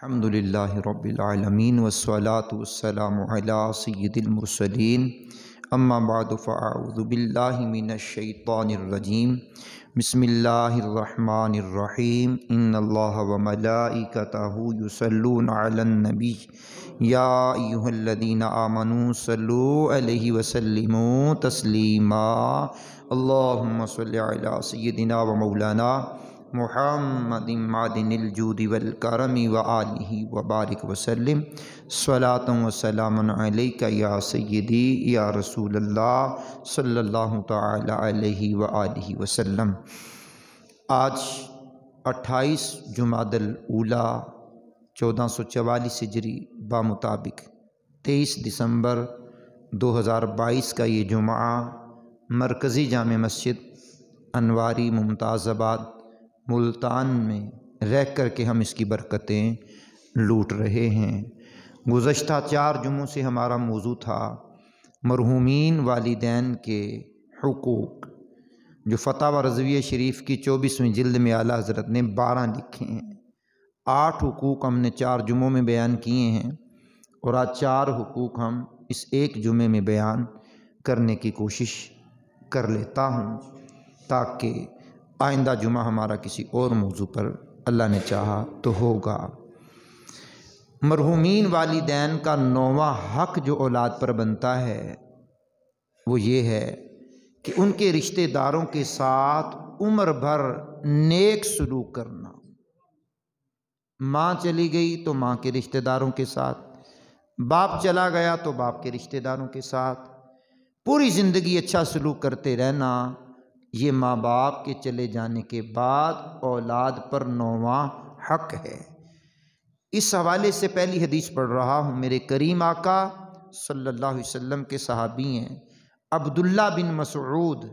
الحمدللہ رب العالمین والصلاة والسلام علی سید المرسلین اما بعد فاعوذ باللہ من الشیطان الرجیم بسم اللہ الرحمن الرحیم ان اللہ وملائکتہ یصلون علی النبی یا ایہا الذین آمنوا صلوا علیہ وسلموا تسلیما اللہم صل علی سیدنا و مولانا محمد معدن الجود والکرم وآلہ وبارک وسلم صلاۃ و سلام علیک یا سیدی یا رسول اللہ صلی اللہ تعالی علیہ وآلہ وسلم۔ آج 28 جمادی الاولیٰ 1444 ہجری بمطابق 23 دسمبر 2022 کا یہ جمعہ مرکزی جامع مسجد انواری ممتاز آباد ملتان میں رہ کر کے ہم اس کی برکتیں لوٹ رہے ہیں۔ گزشتہ 4 جمعوں سے ہمارا موضوع تھا مرحومین والدین کے حقوق، جو فتاوی رضویہ شریف کی 24ویں جلد میں اعلیٰ حضرت نے 12 لکھے ہیں۔ 8 حقوق ہم نے 4 جمعوں میں بیان کیے ہیں اور آج 4 حقوق ہم اس ایک جمعے میں بیان کرنے کی کوشش کر لیتا ہوں، تاکہ آئندہ جمعہ ہمارا کسی اور موضوع پر اللہ نے چاہا تو ہوگا۔ مرحومین والدین کا 9واں حق جو اولاد پر بنتا ہے وہ یہ ہے کہ ان کے رشتہ داروں کے ساتھ عمر بھر نیک سلوک کرنا۔ ماں چلی گئی تو ماں کے رشتہ داروں کے ساتھ، باپ چلا گیا تو باپ کے رشتہ داروں کے ساتھ پوری زندگی اچھا سلوک کرتے رہنا، یہ ماں باپ کے چلے جانے کے بعد اولاد پر 9واں حق ہے۔ اس حوالے سے پہلی حدیث پڑھ رہا ہوں۔ میرے کریم آقا صلی اللہ علیہ وسلم کے صحابی ہیں عبداللہ بن مسعود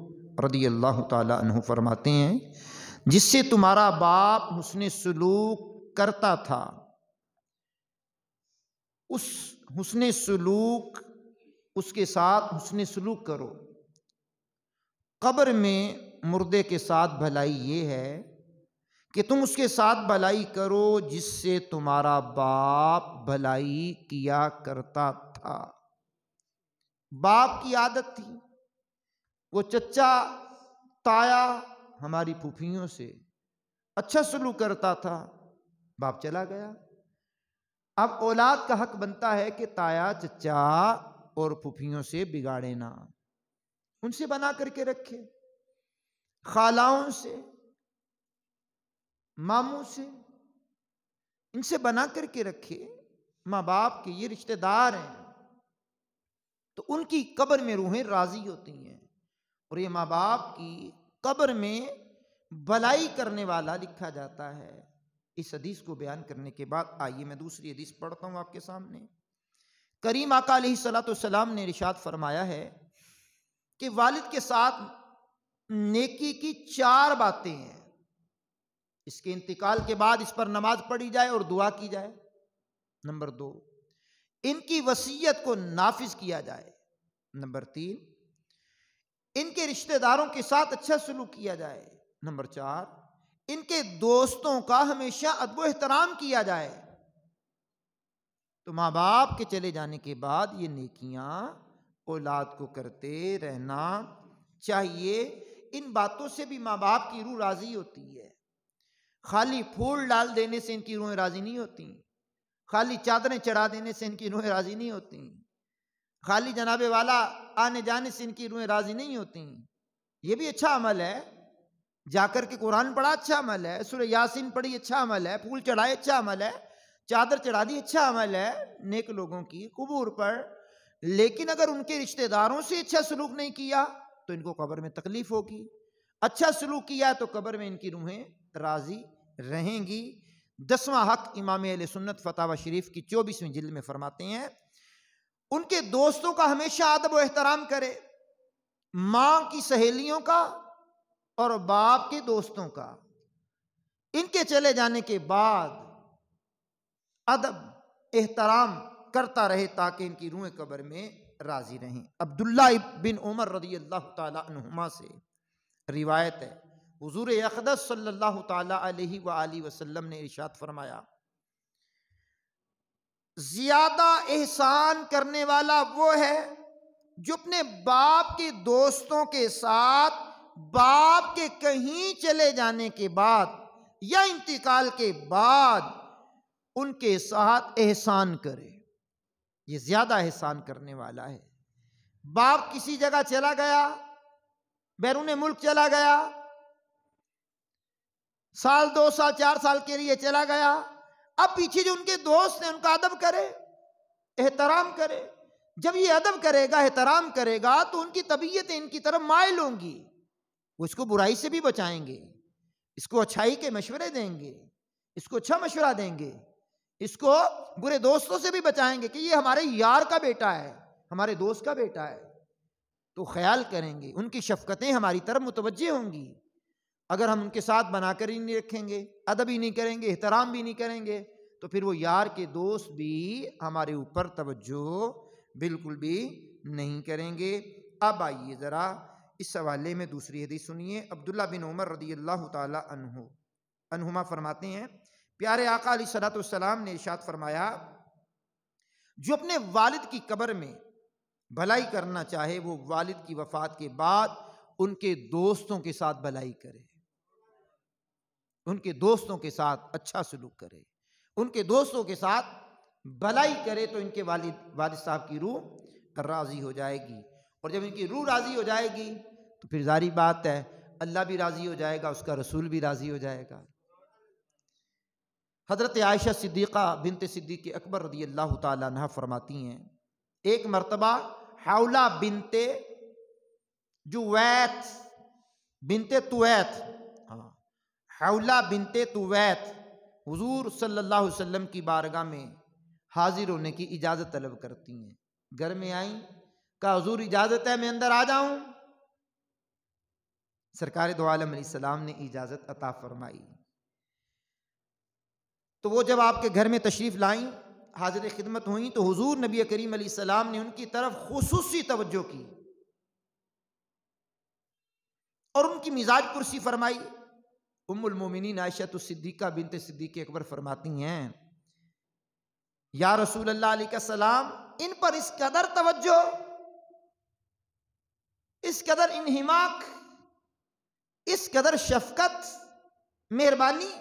رضی اللہ تعالی عنہ فرماتے ہیں، جس سے تمہارا باپ حسن سلوک کرتا تھا، اس حسن سلوک اس کے ساتھ حسن سلوک کرو۔ قبر میں مردے کے ساتھ بھلائی یہ ہے کہ تم اس کے ساتھ بھلائی کرو جس سے تمہارا باپ بھلائی کیا کرتا تھا۔ باپ کی عادت تھی، وہ چچا تایا ہماری پھوپھیوں سے اچھا سلوک کرتا تھا، باپ چلا گیا، اب اولاد کا حق بنتا ہے کہ تایا چچا اور پھوپھیوں سے بگاڑے نہ، ان سے بنا کر کے رکھے، خالاؤں سے، ماموں سے، ان سے بنا کر کے رکھے۔ ماں باپ کے یہ رشتہ دار ہیں تو ان کی قبر میں روحیں راضی ہوتی ہیں، اور یہ ماں باپ کی قبر میں بھلائی کرنے والا لکھا جاتا ہے۔ اس حدیث کو بیان کرنے کے بعد آئیے میں دوسری حدیث پڑھتا ہوں آپ کے سامنے۔ کریم آقا علیہ الصلوۃ والسلام نے ارشاد فرمایا ہے کہ والد کے ساتھ نیکی کی 4 باتیں ہیں، اس کے انتقال کے بعد اس پر نماز پڑھی جائے اور دعا کی جائے۔ نمبر 2، ان کی وصیت کو نافذ کیا جائے۔ نمبر 3، ان کے رشتہ داروں کے ساتھ اچھا سلوک کیا جائے۔ نمبر 4، ان کے دوستوں کا ہمیشہ ادب و احترام کیا جائے۔ تو ماں باپ کے چلے جانے کے بعد یہ نیکیاں اولاد کو کرتے رہنا چاہیے۔ ان باتوں سے بھی ماں باپ کی روح راضی ہوتی ہے۔ خالی پھول ڈال دینے سے ان کی روحیں راضی نہیں ہوتی، خالی چادریں چڑھا دینے سے ان کی روحیں راضی نہیں ہوتی، خالی جناب والا آنے جانے سے ان کی روحیں راضی نہیں ہوتی۔ یہ بھی اچھا عمل ہے، جا کر کے قرآن پڑھا اچھا عمل ہے، سورہ یاسین پڑھی اچھا عمل ہے، پھول چڑھائے اچھا عمل ہے، چادر چڑھا دی اچھا عمل ہے نیک لوگوں کی قبور پر۔ لیکن اگر ان کے رشتہ داروں سے اچھا سلوک نہیں کیا تو ان کو قبر میں تکلیف ہوگی، اچھا سلوک کیا تو قبر میں ان کی روحیں راضی رہیں گی۔ 10واں حق امام اہل سنت فتاوی شریف کی 24ویں جلد میں فرماتے ہیں، ان کے دوستوں کا ہمیشہ ادب و احترام کرے، ماں کی سہیلیوں کا اور باپ کے دوستوں کا، ان کے چلے جانے کے بعد ادب احترام کرتا رہے تاکہ ان کی روحیں قبر میں راضی رہیں۔ عبداللہ بن عمر رضی اللہ تعالی عنہما سے روایت ہے، حضور اقدس صلی اللہ تعالی علیہ وآلہ وسلم نے ارشاد فرمایا، زیادہ احسان کرنے والا وہ ہے جو اپنے باپ کے دوستوں کے ساتھ باپ کے کہیں چلے جانے کے بعد یا انتقال کے بعد ان کے ساتھ احسان کرے. یہ زیادہ احسان کرنے والا ہے. باپ کسی جگہ چلا گیا، بیرون ملک چلا گیا، سال 2 سال 4 سال کے لیے چلا گیا، اب پیچھے جو ان کے دوست ہیں ان کا ادب کرے، احترام کرے. جب یہ ادب کرے گا، احترام کرے گا تو ان کی طبیعتیں ان کی طرف مائل ہوں گی. وہ اس کو برائی سے بھی بچائیں گے، اس کو اچھائی کے مشورے دیں گے، اس کو اچھا مشورہ دیں گے، اس کو برے دوستوں سے بھی بچائیں گے کہ یہ ہمارے یار کا بیٹا ہے، ہمارے دوست کا بیٹا ہے. تو خیال کریں گے، ان کی شفقتیں ہماری طرف متوجہ ہوں گی. اگر ہم ان کے ساتھ بنا کر ہی نہیں رکھیں گے، ادب ہی نہیں کریں گے، احترام بھی نہیں کریں گے، تو پھر وہ یار کے دوست بھی ہمارے اوپر توجہ بالکل بھی نہیں کریں گے. اب آئیے ذرا اس حوالے میں دوسری حدیث سنیے. عبداللہ بن عمر رضی اللہ تعالی عنہما فرماتے ہیں، پیارے آقا علیہ الصلوۃ والسلام نے ارشاد فرمایا، جو اپنے والد کی قبر میں بھلائی کرنا چاہے وہ والد کی وفات کے بعد ان کے دوستوں کے ساتھ بھلائی کرے، ان کے دوستوں کے ساتھ اچھا سلوک کرے، ان کے دوستوں کے ساتھ بھلائی کرے تو ان کے والد صاحب کی روح راضی ہو جائے گی. اور جب ان کی روح راضی ہو جائے گی تو پھر ظاہری بات ہے اللہ بھی راضی ہو جائے گا، اس کا رسول بھی راضی ہو جائے گا. حضرت عائشہ صدیقہ بنت صدیق اکبر رضی اللہ تعالی عنہ فرماتی ہیں، ایک مرتبہ حولہ بنت جویت بنت تویت حولہ بنت تویت حضور صلی اللہ علیہ وسلم کی بارگاہ میں حاضر ہونے کی اجازت طلب کرتی ہیں. گھر میں آئیں، کہا حضور اجازت ہے میں اندر آ جاؤں؟ سرکار دو عالم علیہ السلام نے اجازت عطا فرمائی. تو وہ جب آپ کے گھر میں تشریف لائیں، حاضر خدمت ہوئیں، تو حضور نبی کریم علیہ السلام نے ان کی طرف خصوصی توجہ کی اور ان کی مزاج پرسی فرمائی. ام المومنین عائشہ صدیقہ بنت صدیق اکبر فرماتی ہیں، یا رسول اللہ علیہ السلام، ان پر اس قدر توجہ، اس قدر انہماک، اس قدر شفقت، مہربانی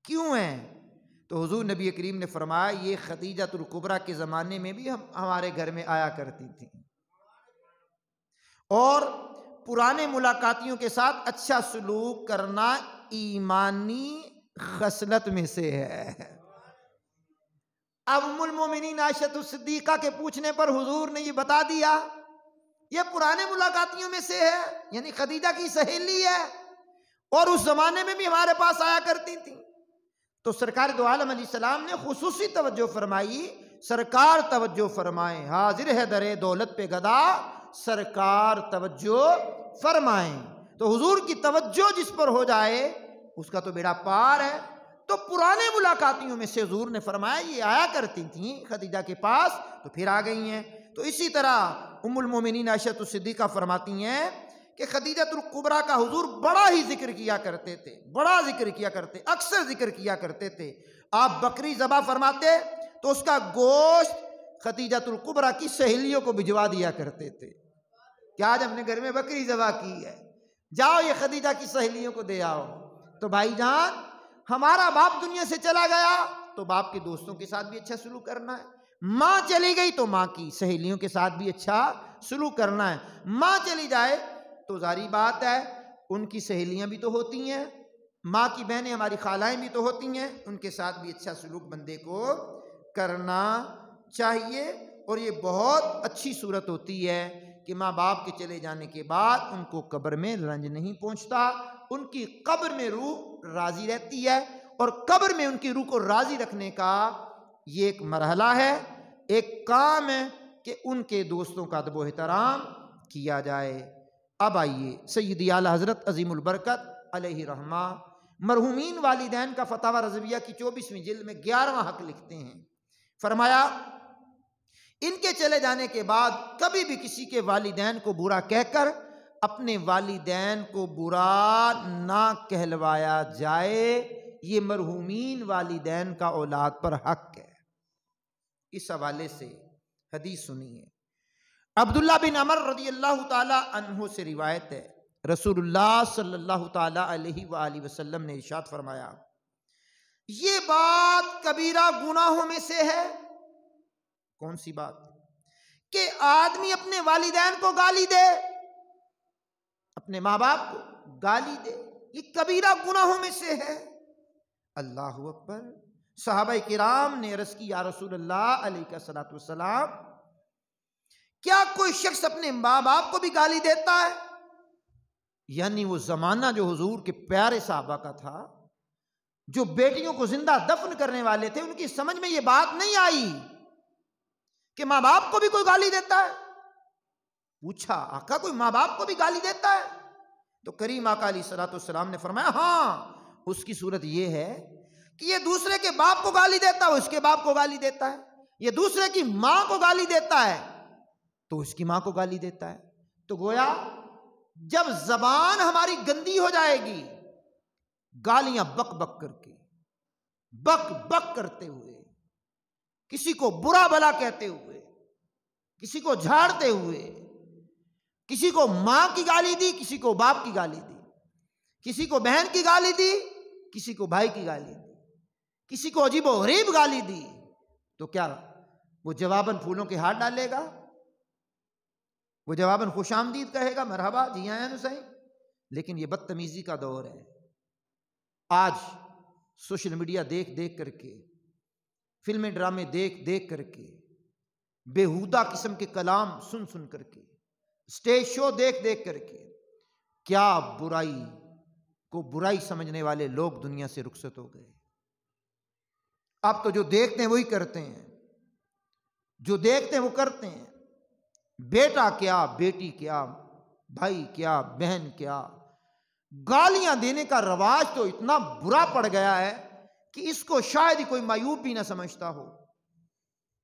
کیوں ہے؟ تو حضور نبی کریم نے فرمایا، یہ خدیجہ الکبریٰ کے زمانے میں بھی ہمارے گھر میں آیا کرتی تھی اور پرانے ملاقاتیوں کے ساتھ اچھا سلوک کرنا ایمانی خصلت میں سے ہے. اب ام المومنین عائشہ صدیقہ کے پوچھنے پر حضور نے یہ بتا دیا یہ پرانے ملاقاتیوں میں سے ہے، یعنی خدیجہ کی سہیلی ہے اور اس زمانے میں بھی ہمارے پاس آیا کرتی تھی. تو سرکار دو عالم علیہ السلام نے خصوصی توجہ فرمائی. سرکار توجہ فرمائیں، حاضر ہے در دولت پہ گدا، سرکار توجہ فرمائیں. تو حضور کی توجہ جس پر ہو جائے اس کا تو بیڑا پار ہے. تو پرانے ملاقاتیوں میں سے حضور نے فرمایا یہ آیا کرتی تھیں خدیجہ کے پاس، تو پھر آ گئی ہیں. تو اسی طرح ام المومنین عائشہ صدیقہ فرماتی ہیں کہ خدیجہ الکبریٰ کا حضور بڑا ہی ذکر کیا کرتے تھے، بڑا ذکر کیا کرتے، اکثر ذکر کیا کرتے تھے. آپ بکری ذبح فرماتے تو اس کا گوشت خدیجہ الکبریٰ کی سہیلیوں کو بھجوا دیا کرتے تھے کہ آج ہم نے گھر میں بکری ذبح کی ہے، جاؤ یہ خدیجہ کی سہیلیوں کو دے آؤ. تو بھائی جان، ہمارا باپ دنیا سے چلا گیا تو باپ کے دوستوں کے ساتھ بھی اچھا سلوک کرنا ہے. ماں چلی گئی تو ماں کی سہیلیوں کے ساتھ بھی اچھا سلوک کرنا ہے. ماں چلی جائے تو ظاہری بات ہے ان کی سہیلیاں بھی تو ہوتی ہیں، ماں کی بہنیں ہماری خالائیں بھی تو ہوتی ہیں، ان کے ساتھ بھی اچھا سلوک بندے کو کرنا چاہیے. اور یہ بہت اچھی صورت ہوتی ہے کہ ماں باپ کے چلے جانے کے بعد ان کو قبر میں رنج نہیں پہنچتا، ان کی قبر میں روح راضی رہتی ہے. اور قبر میں ان کی روح کو راضی رکھنے کا یہ ایک مرحلہ ہے، ایک کام ہے کہ ان کے دوستوں کا ادب و احترام کیا جائے. اب آئیے سیدی اعلیٰ حضرت عظیم البرکت علیہ رحمہ مرحومین والدین کا فتاوی رضویہ کی 24ویں جلد میں 11واں حق لکھتے ہیں. فرمایا ان کے چلے جانے کے بعد کبھی بھی کسی کے والدین کو برا کہہ کر اپنے والدین کو برا نہ کہلوایا جائے. یہ مرحومین والدین کا اولاد پر حق ہے. اس حوالے سے حدیث سنی ہے۔ عبداللہ بن عمر رضی اللہ تعالی عنہ سے روایت ہے، رسول اللہ صلی اللہ تعالی علیہ وآلہ وسلم نے ارشاد فرمایا، یہ بات کبیرہ گناہوں میں سے ہے۔ کون سی بات؟ کہ آدمی اپنے والدین کو گالی دے، اپنے ماں باپ کو گالی دے، یہ کبیرہ گناہوں میں سے ہے۔ اللہ اکبر۔ صحابہ کرام نے عرض کی، یا رسول اللہ علیہ الصلوۃ والسلام، کیا کوئی شخص اپنے ماں باپ کو بھی گالی دیتا ہے؟ یعنی وہ زمانہ جو حضور کے پیارے صحابہ کا تھا، جو بیٹیوں کو زندہ دفن کرنے والے تھے، ان کی سمجھ میں یہ بات نہیں آئی کہ ماں باپ کو بھی کوئی گالی دیتا ہے۔ پوچھا، آقا کوئی ماں باپ کو بھی گالی دیتا ہے؟ تو کریم آقا علیہ الصلوۃ والسلام نے فرمایا، ہاں، اس کی صورت یہ ہے کہ یہ دوسرے کے باپ کو گالی دیتا ہے، اس کے باپ کو گالی دیتا ہے، یہ دوسرے کی ماں کو گالی دیتا ہے تو اس کی ماں کو گالی دیتا ہے۔ تو گویا جب زبان ہماری گندی ہو جائے گی، گالیاں بک بک کر کے، بک بک کرتے ہوئے، کسی کو برا بھلا کہتے ہوئے، کسی کو جھاڑتے ہوئے، کسی کو ماں کی گالی دی، کسی کو باپ کی گالی دی، کسی کو بہن کی گالی دی، کسی کو بھائی کی گالی دی، کسی کو عجیب و غریب گالی دی، تو کیا وہ جواباً پھولوں کے ہاتھ ڈالے گا؟ وہ جواباً خوش آمدید کہے گا، مرحبا، جی آئیں صحیح؟ لیکن یہ بدتمیزی کا دور ہے۔ آج سوشل میڈیا دیکھ دیکھ کر کے، فلمیں ڈرامے دیکھ دیکھ کر کے، بےہودہ قسم کے کلام سن سن کر کے، اسٹیج شو دیکھ دیکھ کر کے، کیا برائی کو برائی سمجھنے والے لوگ دنیا سے رخصت ہو گئے۔ اب تو جو دیکھتے ہیں وہی کرتے ہیں، جو دیکھتے ہیں وہ کرتے ہیں۔ بیٹا کیا، بیٹی کیا، بھائی کیا، بہن کیا، گالیاں دینے کا رواج تو اتنا برا پڑ گیا ہے کہ اس کو شاید ہی کوئی معیوب بھی نہ سمجھتا ہو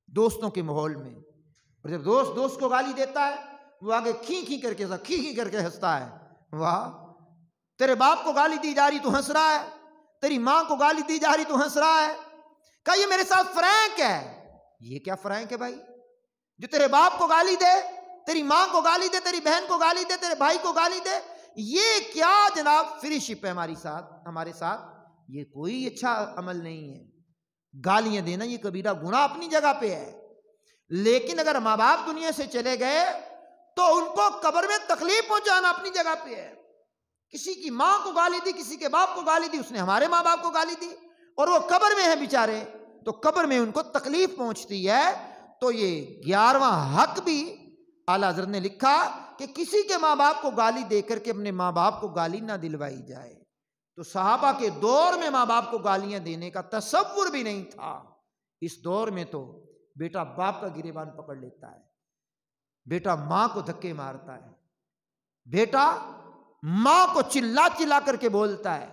دوستوں کے ماحول میں۔ اور جب دوست دوست کو گالی دیتا ہے، وہ آگے کھی کھی کر کے ہنستا ہے، واہ، تیرے باپ کو گالی دی جا رہی تو ہنس رہا ہے، تیری ماں کو گالی دی جا رہی تو ہنس رہا ہے، کہ یہ میرے ساتھ فرینک ہے۔ یہ کیا فرینک ہے بھائی؟ جو تیرے باپ کو گالی دے، تیری ماں کو گالی دے، تیری بہن کو گالی دے، تیرے بھائی کو گالی دے، یہ کیا جناب فری شپ ہے ہمارے ساتھ؟ یہ کوئی اچھا عمل نہیں ہے۔ گالیاں دینا یہ کبیرہ گناہ اپنی جگہ پہ ہے، لیکن اگر ماں باپ دنیا سے چلے گئے تو ان کو قبر میں تکلیف پہنچانا اپنی جگہ پہ ہے۔ کسی کی ماں کو گالی دی، کسی کے باپ کو گالی دی، اس نے ہمارے ماں باپ کو گالی دی، اور وہ قبر میں ہیں بیچارے، تو قبر میں ان کو تکلیف پہنچتی ہے۔ تو یہ 11واں حق بھی اعلیٰ حضرت نے لکھا کہ کسی کے ماں باپ کو گالی دے کر کے اپنے ماں باپ کو گالی نہ دلوائی جائے۔ تو صحابہ کے دور میں ماں باپ کو گالیاں دینے کا تصور بھی نہیں تھا۔ اس دور میں تو بیٹا باپ کا گریبان پکڑ لیتا ہے، بیٹا ماں کو دھکے مارتا ہے، بیٹا ماں کو چلا چلا کر کے بولتا ہے،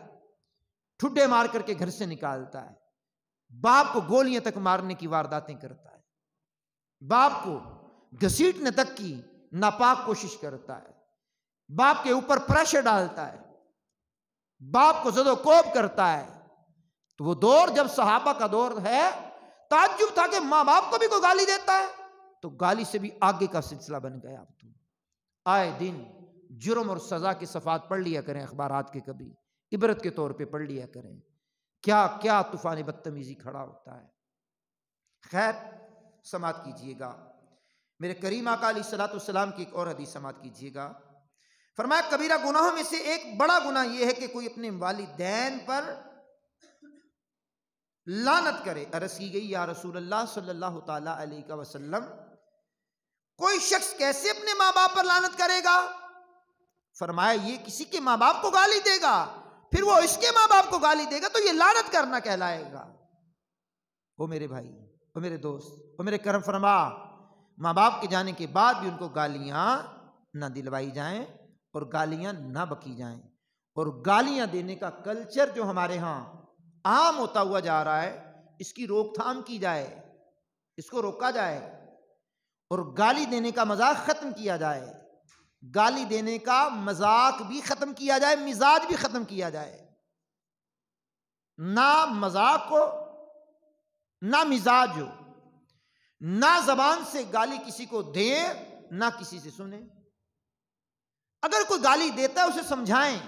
ٹھڈے مار کر کے گھر سے نکالتا ہے، باپ کو گولیاں تک مارنے کی وارداتیں کرتا ہے، باپ کو گھسیٹنے تک کی ناپاک کوشش کرتا ہے، باپ کے اوپر پریشر ڈالتا ہے، باپ کو زد و کوب کرتا ہے۔ تو وہ دور جب صحابہ کا دور ہے، تعجب تھا کہ ماں باپ کو بھی کوئی گالی دیتا ہے، تو گالی سے بھی آگے کا سلسلہ بن گیا۔ اب تو آئے دن جرم اور سزا کی صفحات پڑھ لیا کریں اخبارات کے، کبھی عبرت کے طور پہ پڑھ لیا کریں، کیا کیا طوفان بدتمیزی کھڑا ہوتا ہے۔ خیر، سماعت کیجئے گا میرے کریم آقا علیہ الصلوۃ والسلام کی ایک اور حدیث سماعت کیجئے گا۔ فرمایا کبیرہ گناہوں میں سے ایک بڑا گناہ یہ ہے کہ کوئی اپنے والدین پر لعنت کرے۔ عرض کی گئی، یا رسول اللہ صلی اللہ تعالی علیہ وسلم، کوئی شخص کیسے اپنے ماں باپ پر لعنت کرے گا؟ فرمایا یہ کسی کے ماں باپ کو گالی دے گا، پھر وہ اس کے ماں باپ کو گالی دے گا، تو یہ لعنت کرنا کہلائے گا۔ او میرے بھائی، او میرے دوست، او میرے کرم فرما، ماں باپ کے جانے کے بعد بھی ان کو گالیاں نہ دلوائی جائیں اور گالیاں نہ بکی جائیں، اور گالیاں دینے کا کلچر جو ہمارے ہاں عام ہوتا ہوا جا رہا ہے، اس کی روک تھام کی جائے، اس کو روکا جائے، اور گالی دینے کا مذاق ختم کیا جائے، گالی دینے کا مذاق بھی ختم کیا جائے، مزاج بھی ختم کیا جائے۔ نہ مذاق ہو نہ مزاج ہو۔ نہ زبان سے گالی کسی کو دے نہ کسی سے سنے. اگر کوئی گالی دیتا ہے اسے سمجھائیں.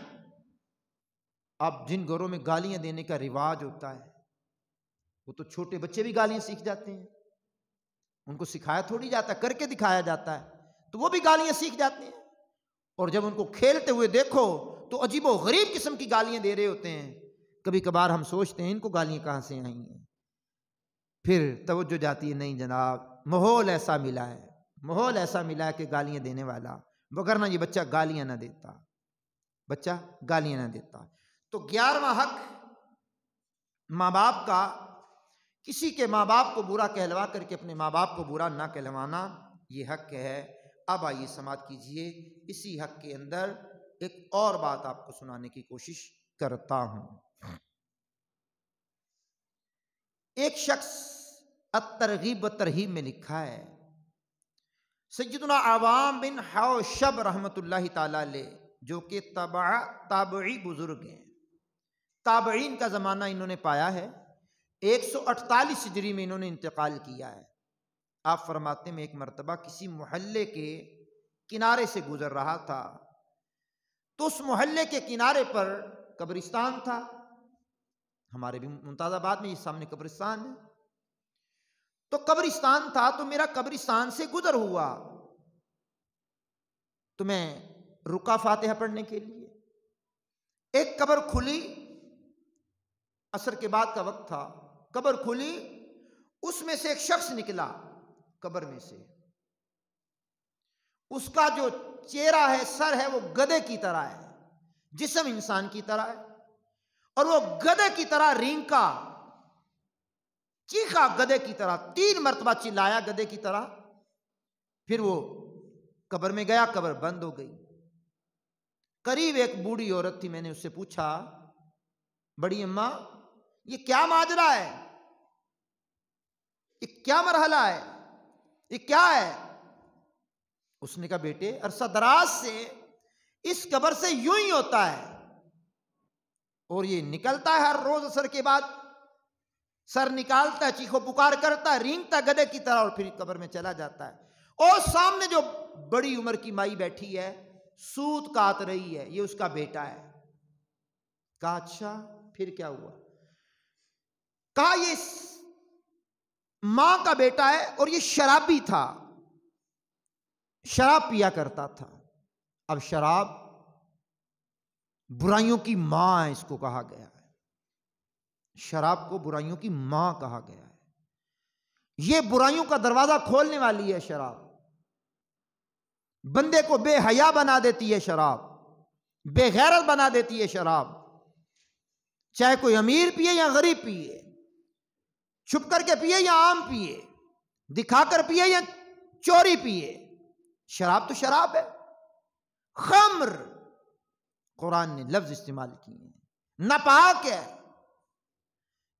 اب جن گھروں میں گالیاں دینے کا رواج ہوتا ہے وہ تو چھوٹے بچے بھی گالیاں سیکھ جاتے ہیں. ان کو سکھایا تھوڑی جاتا ہے, کر کے دکھایا جاتا ہے, تو وہ بھی گالیاں سیکھ جاتے ہیں. اور جب ان کو کھیلتے ہوئے دیکھو تو عجیب و غریب قسم کی گالیاں دے رہے ہوتے ہیں. کبھی کبھار ہم سوچتے ہیں ان کو گالیاں کہاں سے آئی ہیں. پھر توجہ جاتی ہے, نہیں جناب, ماحول ایسا ملا ہے, ماحول ایسا ملا ہے کہ گالیاں دینے والا, وگرنہ یہ بچہ گالیاں نہ دیتا, بچہ گالیاں نہ دیتا. تو 11واں حق ماں باپ کا, کسی کے ماں باپ کو برا کہلوا کر کے اپنے ماں باپ کو برا نہ کہلوانا, یہ حق ہے. اب آئیے سماعت کیجئے, اسی حق کے اندر ایک اور بات آپ کو سنانے کی کوشش کرتا ہوں. ایک شخص الترغیب و ترہیب میں لکھا ہے, سیدنا عوام بن حوشب رحمت اللہ تعالی علیہ, جو کہ تابعی بزرگ ہیں, تابعین کا زمانہ انہوں نے پایا ہے, 148 ہجری میں انہوں نے انتقال کیا ہے. آپ فرماتے ہیں, میں ایک مرتبہ کسی محلے کے کنارے سے گزر رہا تھا, تو اس محلے کے کنارے پر قبرستان تھا. ہمارے بھی ممتاز آباد میں یہ سامنے قبرستان ہے. تو قبرستان تھا, تو میرا قبرستان سے گزر ہوا, تو میں رکا فاتحہ پڑھنے کے لیے. ایک قبر کھلی, عصر کے بعد کا وقت تھا, قبر کھلی, اس میں سے ایک شخص نکلا قبر میں سے. اس کا جو چہرہ ہے, سر ہے, وہ گدھے کی طرح ہے, جسم انسان کی طرح ہے, اور وہ گدھے کی طرح رینکا, چیخا گدھے کی طرح, 3 مرتبہ چلایا گدھے کی طرح. پھر وہ قبر میں گیا, قبر بند ہو گئی. قریب ایک بوڑھی عورت تھی, میں نے اس سے پوچھا, بڑی اماں یہ کیا ماجرا ہے, یہ کیا مرحلہ ہے, یہ کیا ہے؟ اس نے کہا, بیٹے عرصہ دراز سے اس قبر سے یوں ہی ہوتا ہے, اور یہ نکلتا ہے ہر روز عصر کے بعد, سر نکالتا ہے, چیخو پکار کرتا ہے, رینگتا گدھے کی طرح, اور پھر قبر میں چلا جاتا ہے. اور سامنے جو بڑی عمر کی مائی بیٹھی ہے, سوت کاٹ رہی ہے, یہ اس کا بیٹا ہے. کہا اچھا پھر کیا ہوا؟ کہا یہ ماں کا بیٹا ہے, اور یہ شرابی تھا, شراب پیا کرتا تھا. اب شراب برائیوں کی ماں اس کو کہا گیا ہے, شراب کو برائیوں کی ماں کہا گیا ہے. یہ برائیوں کا دروازہ کھولنے والی ہے شراب, بندے کو بے حیا بنا دیتی ہے شراب, بے غیرت بنا دیتی ہے شراب. چاہے کوئی امیر پیے یا غریب پیے, چھپ کر کے پیے یا عام پیے, دکھا کر پیے یا چوری پیے, شراب تو شراب ہے. خمر, قرآن نے لفظ استعمال کیے ہیں, ناپاک ہے.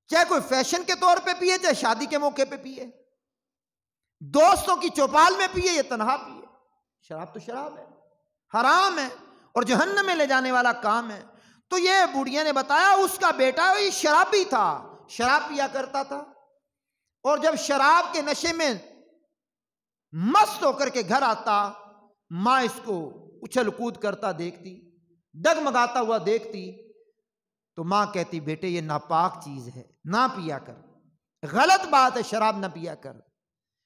چاہے کوئی فیشن کے طور پہ پیے, چاہے شادی کے موقع پہ پیے, دوستوں کی چوپال میں پیے یا تنہا پیے, شراب تو شراب ہے, حرام ہے, اور جہنم میں لے جانے والا کام ہے. تو یہ بوڑھیا نے بتایا, اس کا بیٹا یہ شرابی تھا, شراب پیا کرتا تھا, اور جب شراب کے نشے میں مست ہو کر کے گھر آتا, ماں اس کو اچھل کود کرتا دیکھتی, ڈگمگاتا ہوا دیکھتی, تو ماں کہتی, بیٹے یہ ناپاک چیز ہے, نہ پیا کر, غلط بات ہے, شراب نہ پیا کر,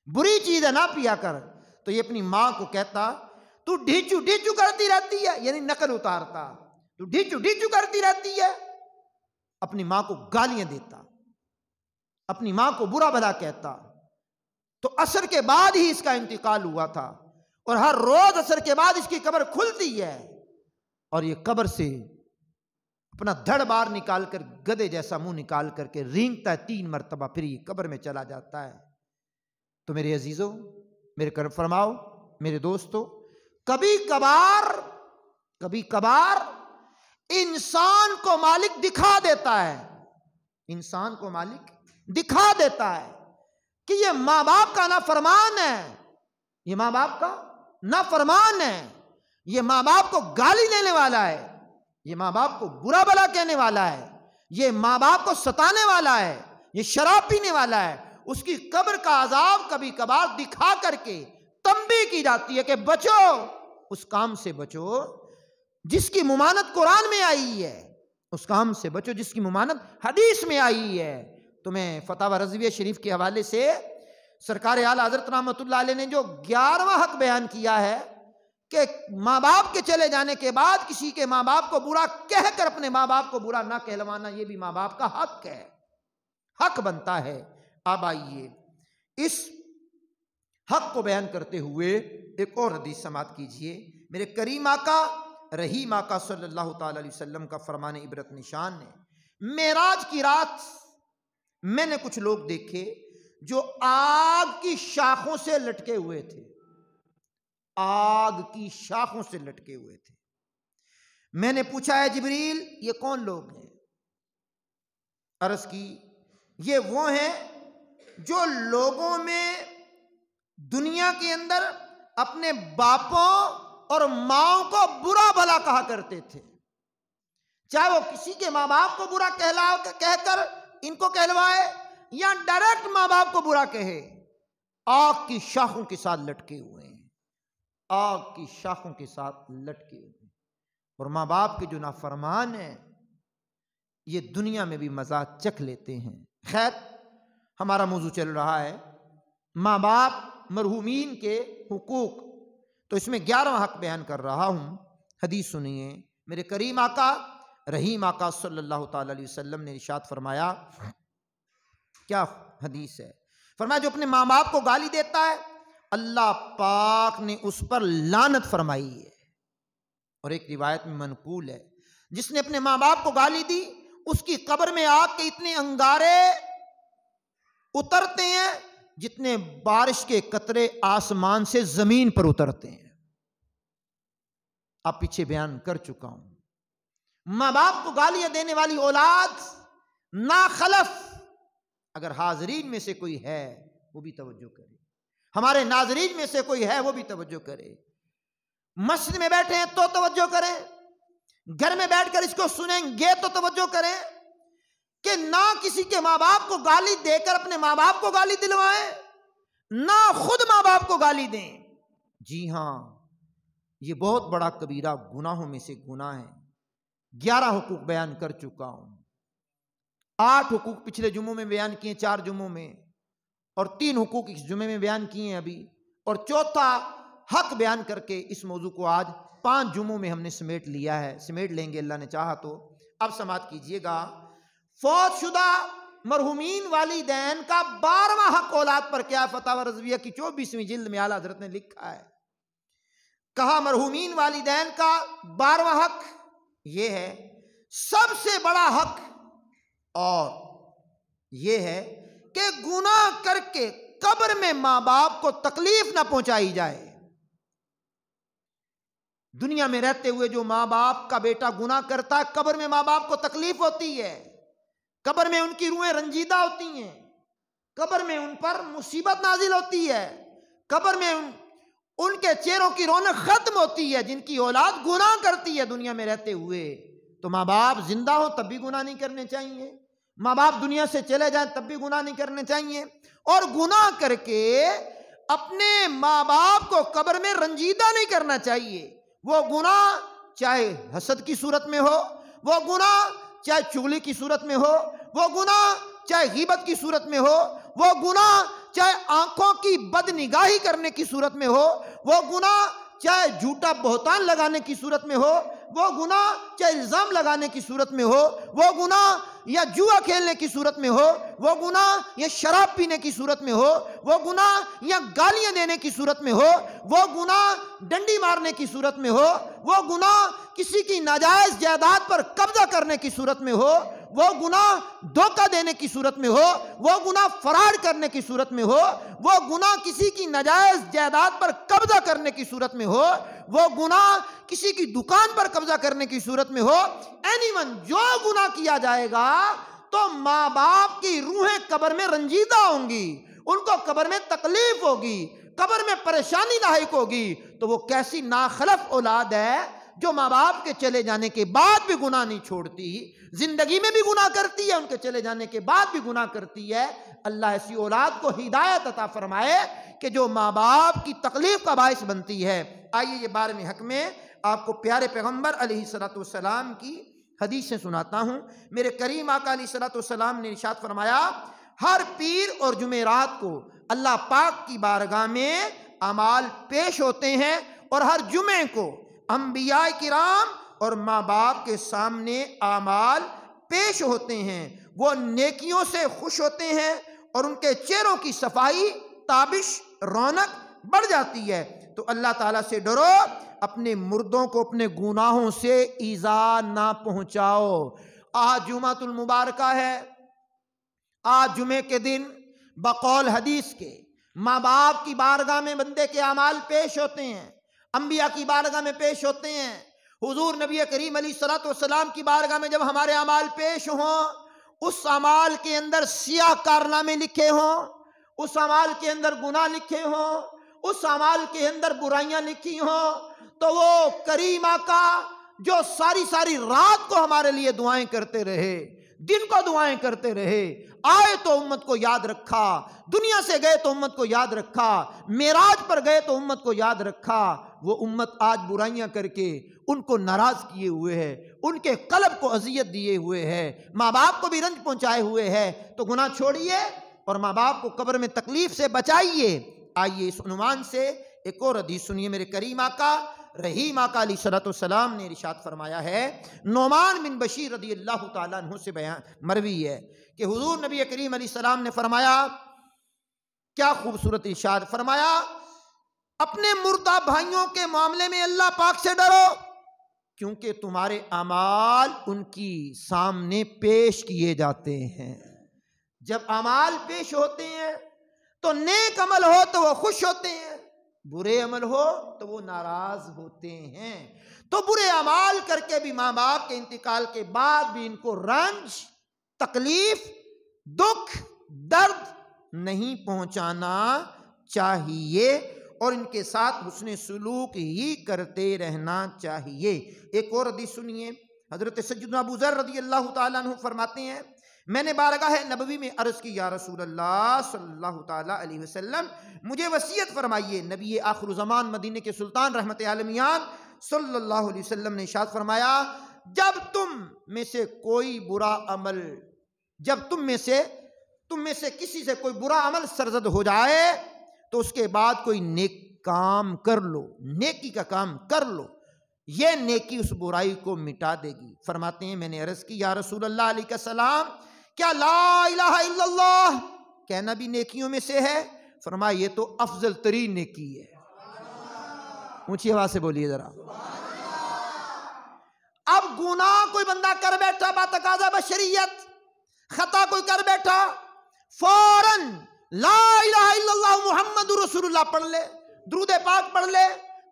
بری چیز ہے, نہ پیا کر. تو یہ اپنی ماں کو کہتا, تو ڈھیچو ڈھیچو کرتی رہتی ہے, یعنی نقل اتارتا, تو ڈھیچو ڈھیچو کرتی رہتی ہے. اپنی ماں کو گالیاں دیتا, اپنی ماں کو برا بھلا کہتا. تو عصر کے بعد ہی اس کا انتقال ہوا تھا, اور ہر روز عصر کے بعد اس کی قبر کھلتی ہے, اور یہ قبر سے اپنا دھڑ بار نکال کر, گدھے جیسا منہ نکال کر کے رینگتا ہے 3 مرتبہ, پھر یہ قبر میں چلا جاتا ہے. تو میرے عزیزوں, میرے کرم فرماؤ, میرے دوستو, کبھی کبھار انسان کو مالک دکھا دیتا ہے, انسان کو مالک دکھا دیتا ہے کہ یہ ماں باپ کا نافرمان ہے, یہ ماں باپ کا نافرمان ہے, یہ ماں باپ کو گالی دینے والا ہے, یہ ماں باپ کو برا بھلا کہنے والا ہے, یہ ماں باپ کو ستانے والا ہے, یہ شراب پینے والا ہے. اس کی قبر کا عذاب کبھی کبھار دکھا کر کے تنبیہ کی جاتی ہے کہ بچو، اس کام سے بچو جس کی ممانت قرآن میں آئی ہے، اس کام سے بچو جس کی ممانت حدیث میں آئی ہے۔ تو میں فتاوی رضویہ شریف کے حوالے سے سرکار اعلیٰ حضرت رحمۃ اللہ علیہ نے جو 11واں حق بیان کیا ہے کہ ماں باپ کے چلے جانے کے بعد کسی کے ماں باپ کو برا کہہ کر اپنے ماں باپ کو برا نہ کہلوانا، یہ بھی ماں باپ کا حق ہے، حق بنتا ہے۔ اب آئیے اس حق کو بیان کرتے ہوئے ایک اور حدیث سماعت کیجئے۔ میرے کریم آقا رحیم آقا صلی اللہ تعالی علیہ وسلم کا فرمان عبرت نشان ہے، معراج کی رات میں نے کچھ لوگ دیکھے جو آگ کی شاخوں سے لٹکے ہوئے تھے، آگ کی شاخوں سے لٹکے ہوئے تھے۔ میں نے پوچھا ہے جبریل یہ کون لوگ ہیں؟ عرض کی یہ وہ ہیں جو لوگوں میں دنیا کے اندر اپنے باپوں اور ماؤں کو برا بھلا کہا کرتے تھے، چاہے وہ کسی کے ماں باپ کو برا کہہ کر ان کو کہلوائے یا ڈائریکٹ ماں باپ کو برا کہے، آگ کی شاخوں کے ساتھ لٹکے ہوئے ہیں، آگ کی شاخوں کے ساتھ لٹکے ہوئے ہیں۔ اور ماں باپ کے جو نافرمان ہیں یہ دنیا میں بھی مزہ چکھ لیتے ہیں۔ خیر، ہمارا موضوع چل رہا ہے ماں باپ مرحومین کے حقوق، تو اس میں 11واں حق بیان کر رہا ہوں۔ حدیث سنیے، میرے کریم آقا رحیم آقا صلی اللہ تعالی علیہ وسلم نے ارشاد فرمایا، کیا حدیث ہے؟ فرمایا جو اپنے ماں باپ کو گالی دیتا ہے اللہ پاک نے اس پر لعنت فرمائی ہے۔ اور ایک روایت میں منقول ہے جس نے اپنے ماں باپ کو گالی دی اس کی قبر میں آگ کے اتنے انگارے اترتے ہیں جتنے بارش کے قطرے آسمان سے زمین پر اترتے ہیں۔ اب پیچھے بیان کر چکا ہوں، ماں باپ کو گالیاں دینے والی اولاد ناخلف، اگر حاضرین میں سے کوئی ہے وہ بھی توجہ کرے، ہمارے ناظرین میں سے کوئی ہے وہ بھی توجہ کرے، مسجد میں بیٹھے ہیں تو توجہ کریں، گھر میں بیٹھ کر اس کو سنیں گے تو توجہ کریں کہ نہ کسی کے ماں باپ کو گالی دے کر اپنے ماں باپ کو گالی دلوائیں، نہ خود ماں باپ کو گالی دیں۔ جی ہاں، یہ بہت بڑا کبیرہ گناہوں میں سے گناہ ہے۔ 11 حقوق بیان کر چکا ہوں، 8 حقوق پچھلے جمعوں میں بیان کیے، 4 جمعوں میں، اور 3 حقوق اس جمعے میں بیان کیے ہیں ابھی، اور 4تھا حق بیان کر کے اس موضوع کو آج 5 جمعوں میں ہم نے سمیٹ لیا ہے، سمیٹ لیں گے اللہ نے چاہا تو۔ اب سماعت کیجئے گا، فوت شدہ مرحومین والدین کا 12واں حق اولاد پر کیا؟ فتاوی رضویہ کی 24ویں جلد میں اعلیٰ حضرت نے لکھا ہے، کہا مرحومین والدین کا 12واں حق یہ ہے، سب سے بڑا حق، اور یہ ہے کہ گناہ کر کے قبر میں ماں باپ کو تکلیف نہ پہنچائی جائے۔ دنیا میں رہتے ہوئے جو ماں باپ کا بیٹا گناہ کرتا ہے قبر میں ماں باپ کو تکلیف ہوتی ہے، قبر میں ان کی روحیں رنجیدہ ہوتی ہیں، قبر میں ان پر مصیبت نازل ہوتی ہے، قبر میں ان کے چہروں کی رونق ختم ہوتی ہے جن کی اولاد گناہ کرتی ہے دنیا میں رہتے ہوئے۔ تو ماں باپ زندہ ہو تب بھی گناہ نہیں کرنے چاہیے، ماں باپ دنیا سے چلے جائیں تب بھی گناہ نہیں کرنے چاہیے، اور گناہ کر کے اپنے ماں باپ کو قبر میں رنجیدہ نہیں کرنا چاہیے۔ وہ گناہ چاہے حسد کی صورت میں ہو، وہ گناہ چاہے چغلی کی صورت میں ہو، وہ گناہ چاہے غیبت کی صورت میں ہو، وہ گناہ چاہے آنکھوں کی بدنگاہی کرنے کی صورت میں ہو، وہ گناہ چاہے جھوٹا بہتان لگانے کی صورت میں ہو، وہ گناہ چاہے الزام لگانے کی صورت میں ہو، وہ گناہ یا جوا کھیلنے کی صورت میں ہو، وہ گناہ یا شراب پینے کی صورت میں ہو، وہ گناہ یا گالیاں دینے کی صورت میں ہو، وہ گناہ ڈنڈی مارنے کی صورت میں ہو، وہ گناہ کسی کی ناجائز جائیداد پر قبضہ کرنے کی صورت میں ہو، وہ گناہ دھوکہ دینے کی صورت میں ہو، وہ گناہ فراڈ کرنے کی صورت میں ہو، وہ گناہ کسی کی ناجائز جائیداد پر قبضہ کرنے کی صورت میں ہو، وہ گناہ کسی کی دکان پر قبضہ کرنے کی صورت میں ہو، جو گناہ کیا جائے گا تو ماں باپ کی روحیں قبر میں رنجیدہ ہوں گی، ان کو قبر میں تکلیف ہوگی، قبر میں پریشانی لاحق ہوگی۔ تو وہ کیسی ناخلف اولاد ہے جو ماں باپ کے چلے جانے کے بعد بھی گناہ نہیں چھوڑتی، زندگی میں بھی گناہ کرتی ہے، ان کے چلے جانے کے بعد بھی گناہ کرتی ہے۔ اللہ ایسی اولاد کو ہدایت عطا فرمائے کہ جو ماں باپ کی تکلیف کا باعث بنتی ہے۔ آئیے یہ 12ویں حق میں آپ کو پیارے پیغمبر علیہ السلام کی حدیث سے سناتا ہوں۔ میرے کریم آقا علیہ السلام نے ارشاد فرمایا، ہر پیر اور جمعرات کو اللہ پاک کی بارگاہ میں اعمال پیش ہوتے ہیں، اور ہر جمعے کو انبیاء کرام اور ماں باپ کے سامنے اعمال پیش ہوتے ہیں۔ وہ نیکیوں سے خوش ہوتے ہیں اور ان کے چہروں کی صفائی، تابش، رونق بڑھ جاتی ہے۔ تو اللہ تعالیٰ سے ڈرو، اپنے مردوں کو اپنے گناہوں سے ایذا نہ پہنچاؤ۔ آج جمعۃ المبارکہ ہے، آج جمعے کے دن بقول حدیث کے ماں باپ کی بارگاہ میں بندے کے اعمال پیش ہوتے ہیں، انبیاء کی بارگاہ میں پیش ہوتے ہیں۔ حضور نبی کریم علیہ السلام کی بارگاہ میں جب ہمارے اعمال پیش ہوں، اس اعمال کے اندر سیاہ کارنامے لکھے ہوں، اس اعمال کے اندر گناہ لکھے ہوں، اس اعمال کے اندر برائیاں لکھی ہوں، تو وہ کریم آقا جو ساری رات کو ہمارے لیے دعائیں کرتے رہے، دن کو دعائیں کرتے رہے، آئے تو امت کو یاد رکھا، دنیا سے گئے تو امت کو یاد رکھا، معراج پر گئے تو امت کو یاد رکھا، وہ امت آج برائیاں کر کے ان کو ناراض کیے ہوئے ہے، ان کے قلب کو اذیت دیے ہوئے ہے، ماں باپ کو بھی رنج پہنچائے ہوئے ہے۔ تو گناہ چھوڑیے اور ماں باپ کو قبر میں تکلیف سے بچائیے۔ آئیے اس عنوان سے ایک اور حدیث سنیے۔ میرے کریم آقا رحیم آقا علیہ السلام نے ارشاد فرمایا ہے، نعمان بن بشیر رضی اللہ تعالیٰ عنہ سے بیان مروی ہے کہ حضور نبی کریم علیہ السلام نے فرمایا، کیا خوبصورت ارشاد فرمایا، اپنے مردہ بھائیوں کے معاملے میں اللہ پاک سے ڈرو، کیونکہ تمہارے اعمال ان کی سامنے پیش کیے جاتے ہیں۔ جب اعمال پیش ہوتے ہیں تو نیک عمل ہو تو وہ خوش ہوتے ہیں، برے عمل ہو تو وہ ناراض ہوتے ہیں۔ تو برے اعمال کر کے بھی ماں باپ کے انتقال کے بعد بھی ان کو رنج، تکلیف، دکھ، درد نہیں پہنچانا چاہیے، اور ان کے ساتھ حسن سلوک ہی کرتے رہنا چاہیے۔ ایک اور حدیث سنیے، حضرت سیدنا ابو ذر رضی اللہ تعالیٰ عنہ فرماتے ہیں، میں نے بارگاہ نبوی میں عرض کی، یا رسول اللہ صلی اللہ تعالیٰ علیہ وسلم، مجھے وصیت فرمائیے۔ نبی آخر زمان مدینے کے سلطان رحمت عالمیان صلی اللہ علیہ وسلم نے ارشاد فرمایا، جب تم میں سے کوئی برا عمل، جب تم میں سے کسی سے کوئی برا عمل سرزد ہو جائے تو اس کے بعد کوئی نیک کام کر لو، نیکی کا کام کر لو، یہ نیکی اس برائی کو مٹا دے گی۔ فرماتے ہیں، میں نے عرض کی، یا رسول اللہ علیہ السلام، کیا لا الہ الا اللہ کہنا بھی نیکیوں میں سے ہے؟ فرمایا، یہ تو افضل ترین نیکی ہے۔ اونچی آواز سے بولیے ذرا۔ اب گناہ کوئی بندہ کر بیٹھا بتقاضا بشریت، خطا کوئی کر بیٹھا، فوراً لا الہ الا اللہ محمد رسول اللہ پڑھ لے، درود پاک پڑھ لے،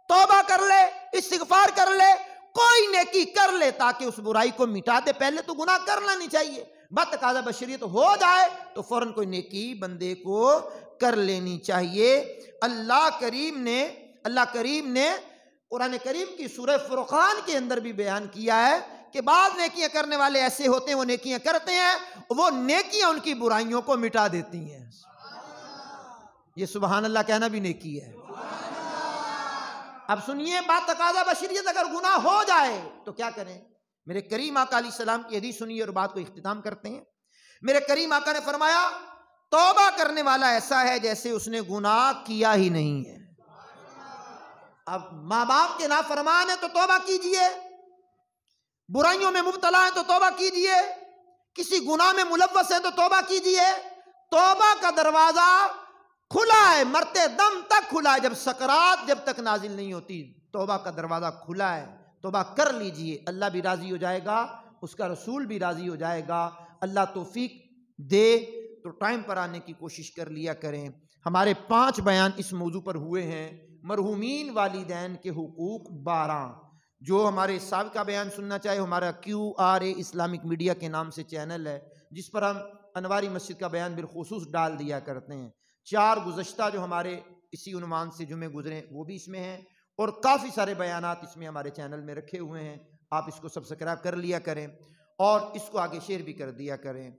توبہ کر لے، استغفار کر لے، کوئی نیکی کر لے تاکہ اس برائی کو مٹا دے۔ پہلے تو گناہ کرنا نہیں چاہیے، بتقاضا بشریت ہو جائے تو فوراً کوئی نیکی بندے کو کر لینی چاہیے۔ اللہ کریم نے قرآن کریم کی سورہ فرقان کے اندر بھی بیان کیا ہے کہ بعض نیکیاں کرنے والے ایسے ہوتے ہیں، وہ نیکیاں کرتے ہیں، وہ نیکیاں ان کی برائیوں کو مٹا دیتی ہیں۔ یہ سبحان اللہ کہنا بھی نیکی ہے۔ اب سنیے، بات تقاضا بشریت، اگر گناہ ہو جائے تو کیا کریں؟ میرے کریم آقا علیہ السلام کی حدیث سنیے اور بات کو اختتام کرتے ہیں۔ میرے کریم آقا نے فرمایا، توبہ کرنے والا ایسا ہے جیسے اس نے گناہ کیا ہی نہیں ہے۔ اب ماں باپ کے نافرمان ہیں تو توبہ کیجئے، برائیوں میں مبتلا ہیں تو توبہ کیجئے، کسی گناہ میں ملوث ہے تو توبہ کیجئے۔ توبہ کا دروازہ کھلا ہے، مرتے دم تک کھلا ہے، جب سکرات جب تک نازل نہیں ہوتی، توبہ کا دروازہ کھلا ہے، توبہ کر لیجئے، اللہ بھی راضی ہو جائے گا، اس کا رسول بھی راضی ہو جائے گا۔ اللہ توفیق دے تو ٹائم پر آنے کی کوشش کر لیا کریں۔ ہمارے 5 بیان اس موضوع پر ہوئے ہیں، مرحومین والدین کے حقوق 12۔ جو ہمارے سابقہ بیان سننا چاہے، ہمارا QRA اسلامک میڈیا کے نام سے چینل ہے، جس پر ہم انواری مسجد کا بیان بالخصوص ڈال دیا کرتے ہیں۔ 4 گزشتہ جو ہمارے اسی عنوان سے جمعے گزرے وہ بھی اس میں ہیں، اور کافی سارے بیانات اس میں ہمارے چینل میں رکھے ہوئے ہیں۔ آپ اس کو سبسکرائب کر لیا کریں اور اس کو آگے شیئر بھی کر دیا کریں،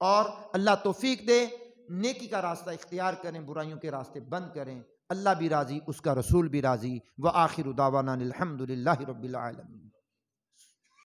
اور اللہ توفیق دے نیکی کا راستہ اختیار کریں، برائیوں کے راستے بند کریں، اللہ بھی راضی، اس کا رسول بھی راضی۔ وآخر دعوانا الحمد للہ رب العالمین۔